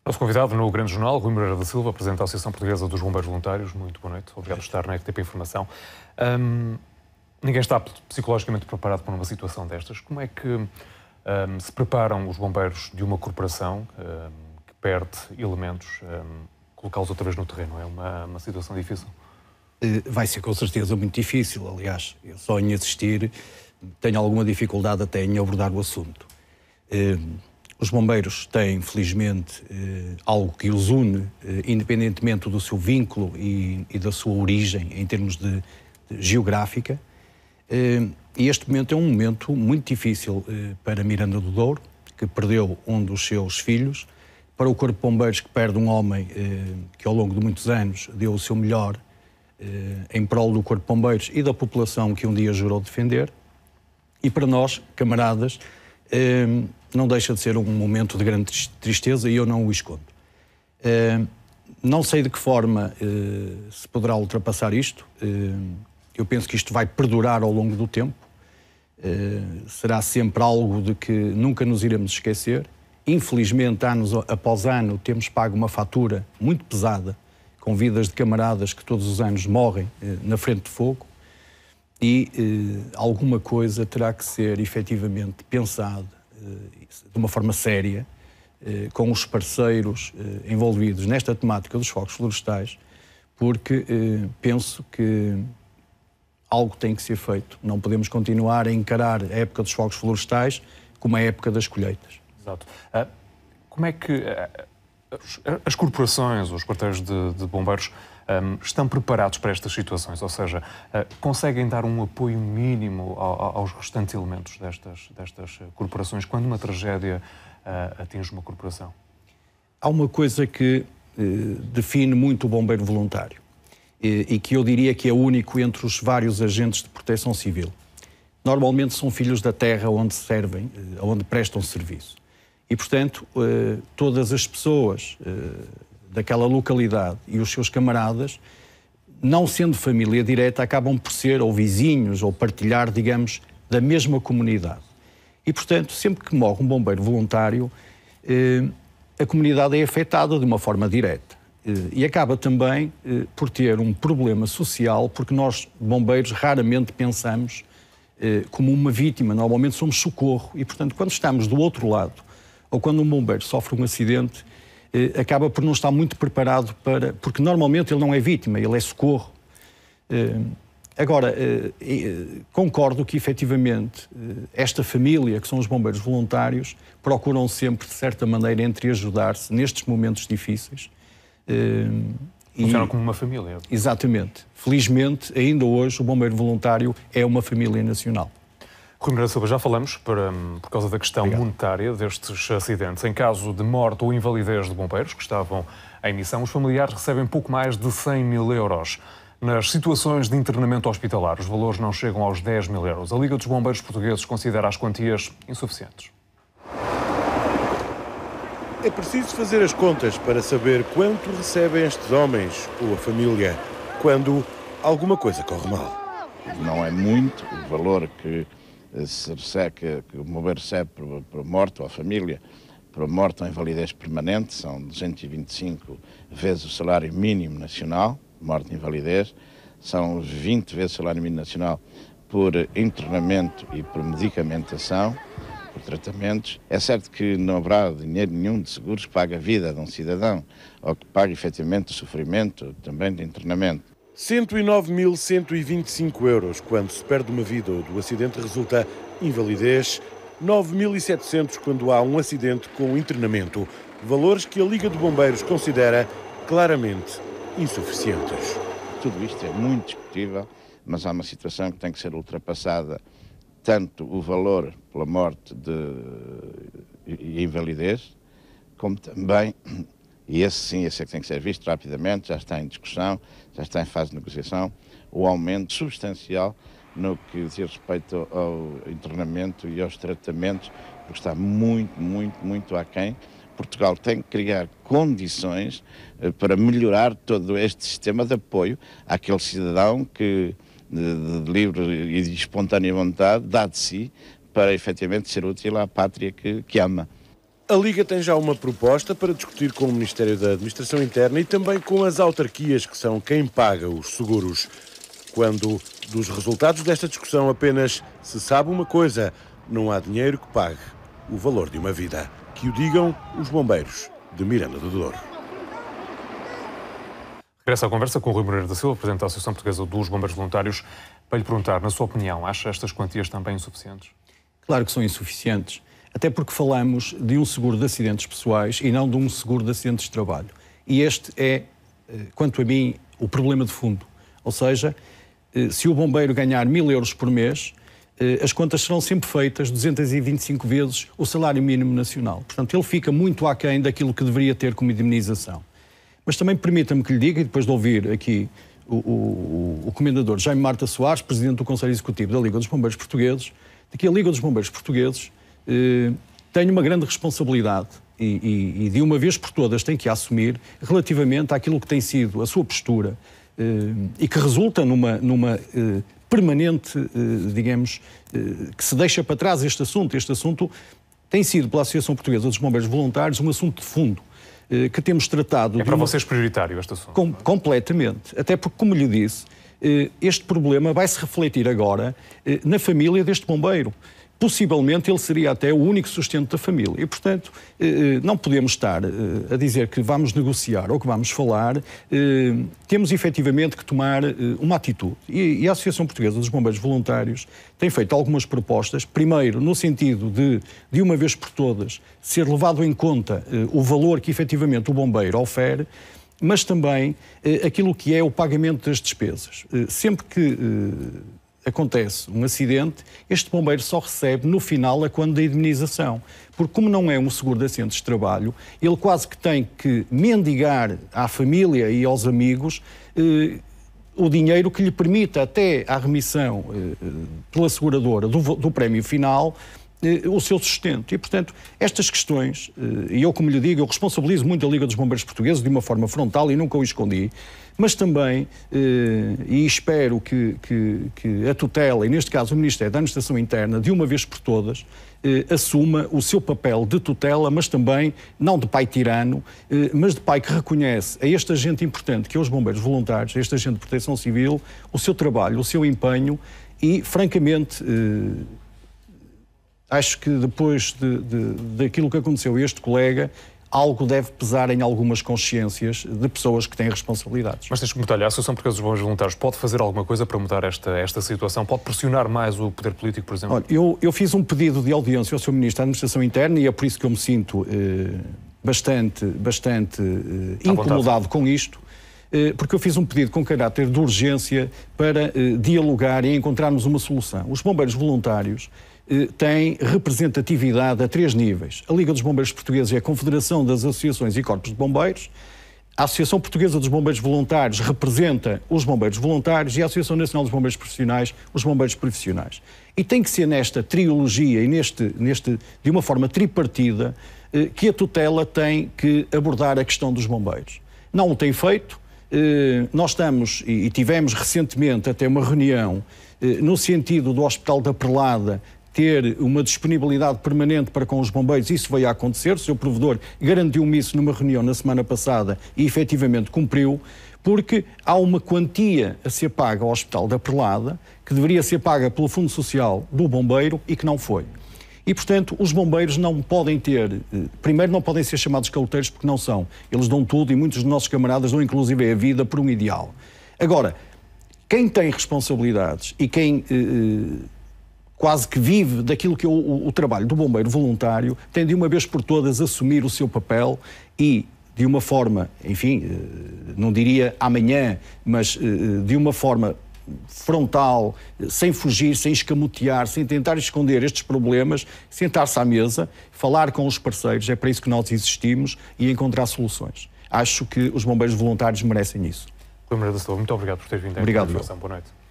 Nosso convidado no Grande Jornal, Rui Moreira da Silva, presidente da Associação Portuguesa dos Bombeiros Voluntários. Muito boa noite. Obrigado por estar na RTP Informação. Ninguém está psicologicamente preparado para uma situação destas. Como é que se preparam os bombeiros de uma corporação que perde elementos, colocá-los outra vez no terreno? É uma situação difícil? Vai ser com certeza muito difícil. Aliás, eu só em assistir tenho alguma dificuldade até em abordar o assunto. Os bombeiros têm, felizmente, algo que os une, independentemente do seu vínculo e da sua origem, em termos de geográfica. E este momento é um momento muito difícil para Miranda do Douro, que perdeu um dos seus filhos, para o Corpo de Bombeiros, que perde um homem que ao longo de muitos anos deu o seu melhor em prol do Corpo de Bombeiros e da população que um dia jurou defender. E para nós, camaradas, não deixa de ser um momento de grande tristeza e eu não o escondo. Não sei de que forma se poderá ultrapassar isto. Eu penso que isto vai perdurar ao longo do tempo. Será sempre algo de que nunca nos iremos esquecer. Infelizmente, ano após ano, temos pago uma fatura muito pesada com vidas de camaradas que todos os anos morrem na frente de fogo. E alguma coisa terá que ser efetivamente pensada de uma forma séria com os parceiros envolvidos nesta temática dos fogos florestais, porque penso que algo tem que ser feito. Não podemos continuar a encarar a época dos fogos florestais como a época das colheitas. Exato. Como é que as corporações, os quartéis de bombeiros estão preparados para estas situações? Ou seja, conseguem dar um apoio mínimo aos restantes elementos destas corporações quando uma tragédia atinge uma corporação? Há uma coisa que define muito o bombeiro voluntário e que eu diria que é único entre os vários agentes de proteção civil. Normalmente são filhos da terra onde servem, onde prestam serviço. E, portanto, todas as pessoas daquela localidade e os seus camaradas, não sendo família direta, acabam por ser ou vizinhos ou partilhar, digamos, da mesma comunidade. E, portanto, sempre que morre um bombeiro voluntário, a comunidade é afetada de uma forma direta. E acaba também por ter um problema social, porque nós, bombeiros, raramente pensamos como uma vítima. Normalmente somos socorro. E, portanto, quando estamos do outro lado, ou quando um bombeiro sofre um acidente, acaba por não estar muito preparado para... Porque normalmente ele não é vítima, ele é socorro. Agora, concordo que efetivamente esta família, que são os bombeiros voluntários, procuram sempre, de certa maneira, entreajudar-se nestes momentos difíceis. Funcionam como uma família. Exatamente. Felizmente, ainda hoje, o bombeiro voluntário é uma família nacional. Rui Moreira da Silva, já falamos, por causa da questão monetária destes acidentes. Em caso de morte ou invalidez de bombeiros que estavam em missão, os familiares recebem pouco mais de 100 mil euros. Nas situações de internamento hospitalar, os valores não chegam aos 10 mil euros. A Liga dos Bombeiros Portugueses considera as quantias insuficientes. É preciso fazer as contas para saber quanto recebem estes homens ou a família quando alguma coisa corre mal. Não é muito o valor que se recebe, que o bombeiro recebe por morte ou a família, por morte ou invalidez permanente, são 225 vezes o salário mínimo nacional, morte e invalidez, são 20 vezes o salário mínimo nacional por internamento e por medicamentação, por tratamentos. É certo que não haverá dinheiro nenhum de seguros que pague a vida de um cidadão ou que pague efetivamente o sofrimento também de internamento. 109.125 euros quando se perde uma vida ou do acidente resulta invalidez, 9.700 quando há um acidente com internamento. Valores que a Liga de Bombeiros considera claramente insuficientes. Tudo isto é muito discutível, mas há uma situação que tem que ser ultrapassada, tanto o valor pela morte e invalidez, como também, e esse é que tem que ser visto rapidamente, já está em discussão, já está em fase de negociação, o aumento substancial no que diz respeito ao internamento e aos tratamentos, porque está muito aquém. Portugal tem que criar condições para melhorar todo este sistema de apoio àquele cidadão que, de livre e de espontânea vontade, dá de si para efetivamente ser útil à pátria que ama. A Liga tem já uma proposta para discutir com o Ministério da Administração Interna e também com as autarquias, que são quem paga os seguros. Quando dos resultados desta discussão apenas se sabe uma coisa: não há dinheiro que pague o valor de uma vida. Que o digam os bombeiros de Miranda do Douro. Regressa à conversa com o Rui Moreira da Silva, presidente da Associação Portuguesa dos Bombeiros Voluntários, para lhe perguntar, na sua opinião, acha estas quantias também insuficientes? Claro que são insuficientes, até porque falamos de um seguro de acidentes pessoais e não de um seguro de acidentes de trabalho. E este é, quanto a mim, o problema de fundo. Ou seja, se o bombeiro ganhar 1.000 euros por mês, as contas serão sempre feitas 225 vezes o salário mínimo nacional. Portanto, ele fica muito aquém daquilo que deveria ter como indemnização. Mas também permita-me que lhe diga, e depois de ouvir aqui o comendador Jaime Marta Soares, presidente do Conselho Executivo da Liga dos Bombeiros Portugueses, de que a Liga dos Bombeiros Portugueses tem uma grande responsabilidade e de uma vez por todas tem que assumir relativamente àquilo que tem sido a sua postura e que resulta numa permanente, digamos, que se deixa para trás este assunto. Este assunto tem sido, pela Associação Portuguesa dos Bombeiros Voluntários, um assunto de fundo que temos tratado... É para vocês prioritário este assunto? Completamente. Até porque, como lhe disse, este problema vai se refletir agora na família deste bombeiro. Possivelmente ele seria até o único sustento da família. E, portanto, não podemos estar a dizer que vamos negociar ou que vamos falar. Temos efetivamente que tomar uma atitude. E a Associação Portuguesa dos Bombeiros Voluntários tem feito algumas propostas. Primeiro, no sentido de uma vez por todas, ser levado em conta o valor que efetivamente o bombeiro ofere, mas também aquilo que é o pagamento das despesas. Sempre que acontece um acidente, este bombeiro só recebe no final a quando da indemnização. Porque como não é um seguro de acidentes de trabalho, ele quase que tem que mendigar à família e aos amigos o dinheiro que lhe permita até à remissão pela seguradora do prémio final o seu sustento. E, portanto, estas questões, e eu, como lhe digo, eu responsabilizo muito a Liga dos Bombeiros Portugueses de uma forma frontal e nunca o escondi, mas também, e espero que a tutela, e neste caso o Ministério da Administração Interna, de uma vez por todas, assuma o seu papel de tutela, mas também, não de pai tirano, mas de pai que reconhece a este agente importante, que é os bombeiros voluntários, a este agente de proteção civil, o seu trabalho, o seu empenho e, francamente, acho que depois daquilo que aconteceu a este colega, algo deve pesar em algumas consciências de pessoas que têm responsabilidades. Mas tens que mudar. A Associação Portuguesa dos Bombeiros Voluntários pode fazer alguma coisa para mudar esta situação? Pode pressionar mais o poder político, por exemplo? Olha, eu fiz um pedido de audiência ao Sr. Ministro da Administração Interna e é por isso que eu me sinto bastante incomodado com isto, porque eu fiz um pedido com caráter de urgência para dialogar e encontrarmos uma solução. Os bombeiros voluntários tem representatividade a 3 níveis. A Liga dos Bombeiros Portugueses é a Confederação das Associações e Corpos de Bombeiros, a Associação Portuguesa dos Bombeiros Voluntários representa os bombeiros voluntários e a Associação Nacional dos Bombeiros Profissionais, os bombeiros profissionais. E tem que ser nesta trilogia e de uma forma tripartida que a tutela tem que abordar a questão dos bombeiros. Não o tem feito. Nós estamos e tivemos recentemente até uma reunião no sentido do Hospital da Perlada ter uma disponibilidade permanente para com os bombeiros. Isso veio a acontecer, o seu provedor garantiu-me isso numa reunião na semana passada e efetivamente cumpriu, porque há uma quantia a ser paga ao Hospital da Perlada que deveria ser paga pelo Fundo Social do bombeiro e que não foi. E, portanto, os bombeiros não podem primeiro não podem ser chamados caloteiros porque não são. Eles dão tudo e muitos dos nossos camaradas dão inclusive a vida por um ideal. Agora, quem tem responsabilidades e quem quase que vive daquilo que é o trabalho do bombeiro voluntário tem de uma vez por todas assumir o seu papel e de uma forma, enfim, não diria amanhã, mas de uma forma frontal, sem fugir, sem escamotear, sem tentar esconder estes problemas, sentar-se à mesa, falar com os parceiros, é para isso que nós existimos, e encontrar soluções. Acho que os bombeiros voluntários merecem isso. Rui Moreira da Silva, muito obrigado por ter vindo. Obrigado. Boa noite.